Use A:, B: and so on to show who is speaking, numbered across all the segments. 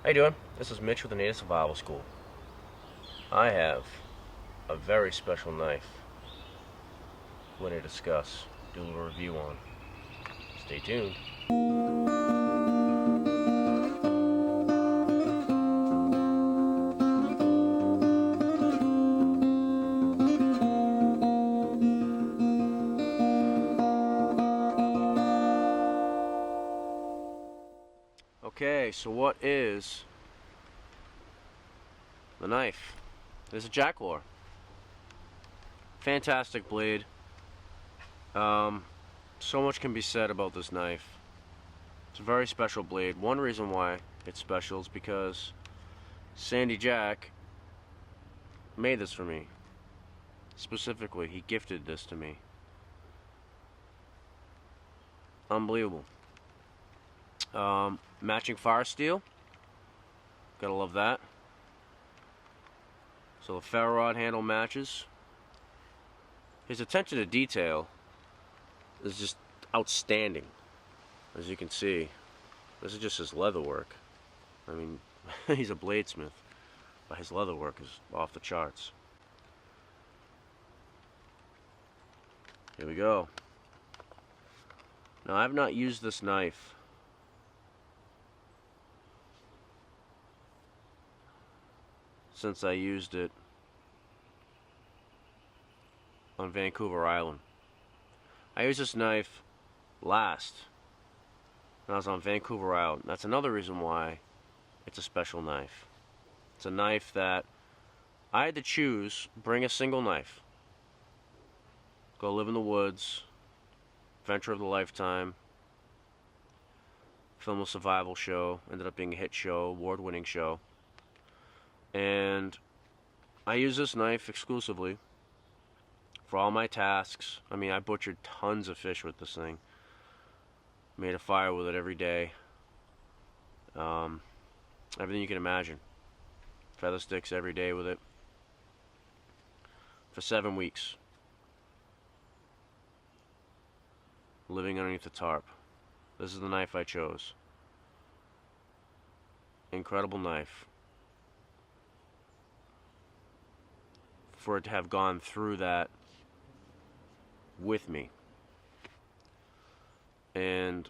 A: How you doing? This is Mitch with the Native Survival School. I have a very special knife we're going to discuss, do a little review on. Stay tuned. Okay, so what is the knife? It's a Jacklore. Fantastic blade. So much can be said about this knife. It's a very special blade. One reason why it's special is because Sandy Jack made this for me. Specifically, he gifted this to me. Unbelievable. Matching fire steel. Gotta love that. So the ferro rod handle matches. His attention to detail is just outstanding. As you can see, this is just his leather work. I mean, he's a bladesmith, but his leather work is off the charts. Here we go. Now, I've not used this knife since I used it on Vancouver Island. I used this knife last when I was on Vancouver Island. That's another reason why it's a special knife. It's a knife that I had to choose, bring a single knife, go live in the woods, venture of the lifetime, film a survival show, ended up being a hit show, award-winning show. And I use this knife exclusively for all my tasks. I mean, I butchered tons of fish with this thing. Made a fire with it every day. Everything you can imagine. Feather sticks every day with it. For 7 weeks. Living underneath the tarp. This is the knife I chose. Incredible knife. For it to have gone through that with me. And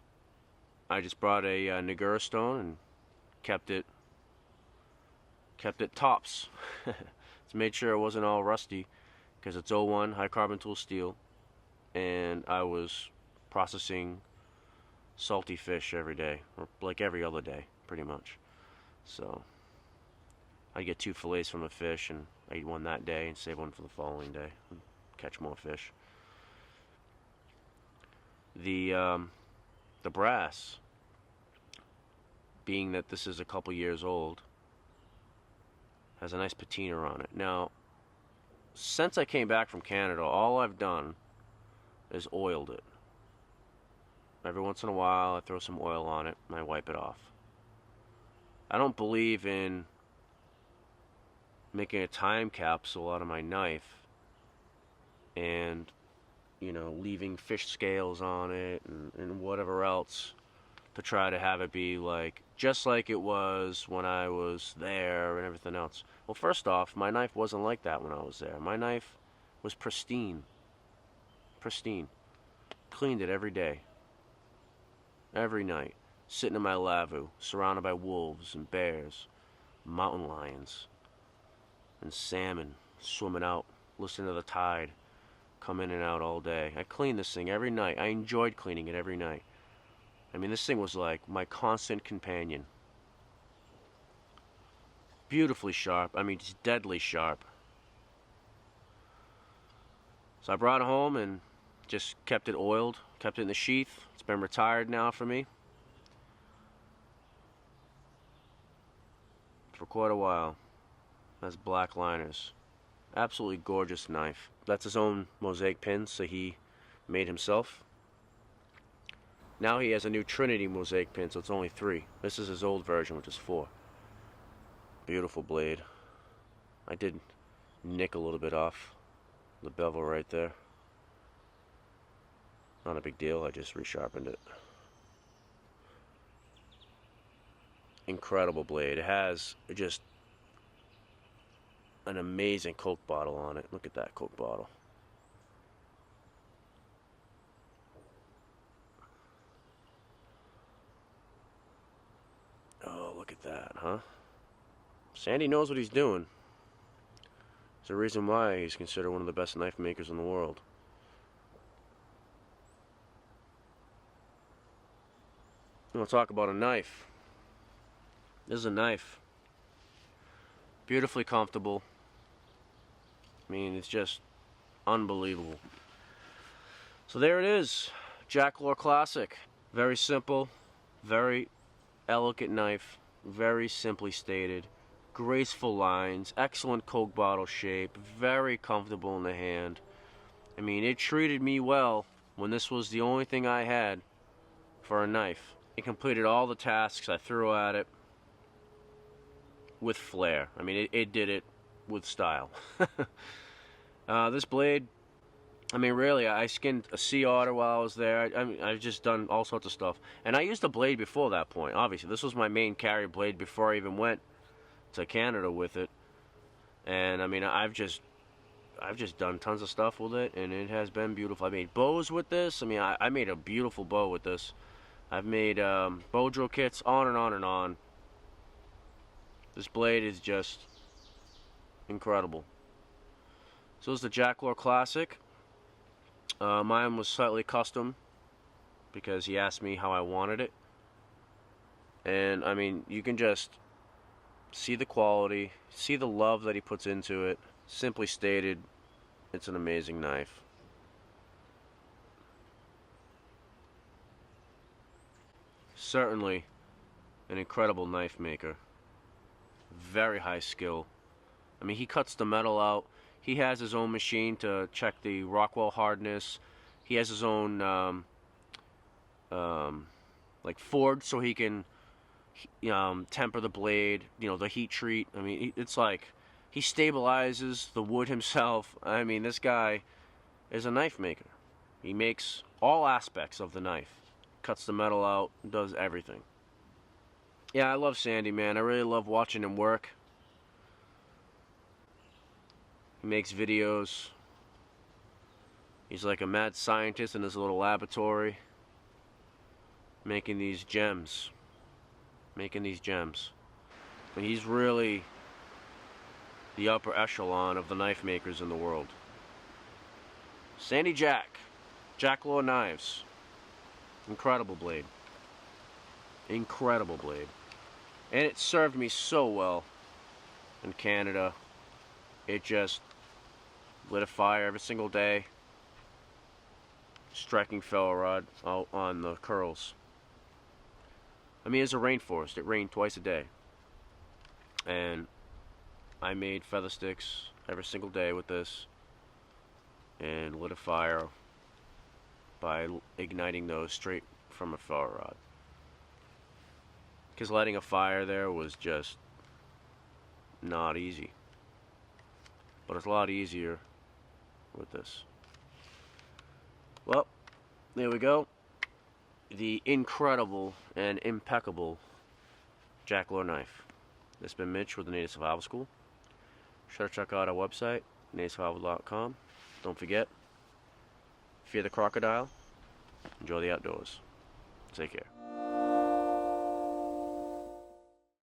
A: I just brought a Nagura stone and kept it tops. It's made sure it wasn't all rusty because it's O1 high carbon tool steel, and I was processing salty fish every day, or like every other day pretty much. So I get 2 fillets from a fish, and I eat one that day and save one for the following day and catch more fish. The brass, being that this is a couple years old, has a nice patina on it. Now, since I came back from Canada, all I've done is oiled it. Every once in a while I throw some oil on it and I wipe it off. I don't believe in making a time capsule out of my knife and, you know, leaving fish scales on it and whatever else to try to have it be like just like it was when I was there and everything else. Well, first off, my knife wasn't like that when I was there. My knife was pristine. Pristine. Cleaned it every day. Every night. Sitting in my lavabo, surrounded by wolves and bears, mountain lions, and salmon swimming out, listening to the tide come in and out all day. I cleaned this thing every night. I enjoyed cleaning it every night. I mean, this thing was like my constant companion. Beautifully sharp. I mean, just deadly sharp. So I brought it home and just kept it oiled, kept it in the sheath. It's been retired now for me for quite a while. It has black liners. Absolutely gorgeous knife. That's his own mosaic pins, so he made himself. Now he has a new Trinity mosaic pin, so it's only 3. This is his old version, which is 4. Beautiful blade. I did nick a little bit off the bevel right there. Not a big deal, I just resharpened it. incredible blade. It has just an amazing Coke bottle on it. Look at that Coke bottle. Oh, look at that, huh? Sandy knows what he's doing. There's a reason why he's considered one of the best knife makers in the world. We'll talk about a knife. This is a knife. Beautifully comfortable. I mean, it's just unbelievable. So there it is. Jacklore Classic. Very simple, very elegant knife, very simply stated. Graceful lines, excellent Coke bottle shape, very comfortable in the hand. I mean, it treated me well when this was the only thing I had for a knife. It completed all the tasks I threw at it with flair. I mean, it did it with style. This blade, I mean, really, I skinned a sea otter while I was there. I mean, I've just done all sorts of stuff. And I used a blade before that point, obviously. This was my main carry blade before I even went to Canada with it. And, I mean, I've just done tons of stuff with it, and it has been beautiful. I made bows with this. I mean, I made a beautiful bow with this. I've made bow drill kits, on and on and on. This blade is just incredible. So this is the Jacklore Classic. Mine was slightly custom because he asked me how I wanted it. And I mean, you can just see the quality, see the love that he puts into it. Simply stated, it's an amazing knife. Certainly an incredible knife maker. Very high skill. I mean, he cuts the metal out. He has his own machine to check the Rockwell hardness. He has his own like forge, so he can temper the blade. You know, the heat treat. I mean, it's like he stabilizes the wood himself. I mean, this guy is a knife maker. He makes all aspects of the knife. Cuts the metal out, does everything. Yeah, I love Sandy, man. I really love watching him work. He makes videos. He's like a mad scientist in his little laboratory, making these gems. Making these gems. And he's really the upper echelon of the knife makers in the world. Sandy Jack. Jacklore Knives. Incredible blade. Incredible blade. And it served me so well in Canada. It just lit a fire every single day, striking fellow rod out on the curls. I mean, it's a rainforest. It rained twice a day. And I made feather sticks every single day with this and lit a fire by igniting those straight from a fellow rod. Because lighting a fire there was just not easy. But it's a lot easier with this. Well, there we go. The incredible and impeccable Jacklore knife. This has been Mitch with the Native Survival School. Sure to check out our website, nativesurvival.com. Don't forget, fear the crocodile, enjoy the outdoors. Take care.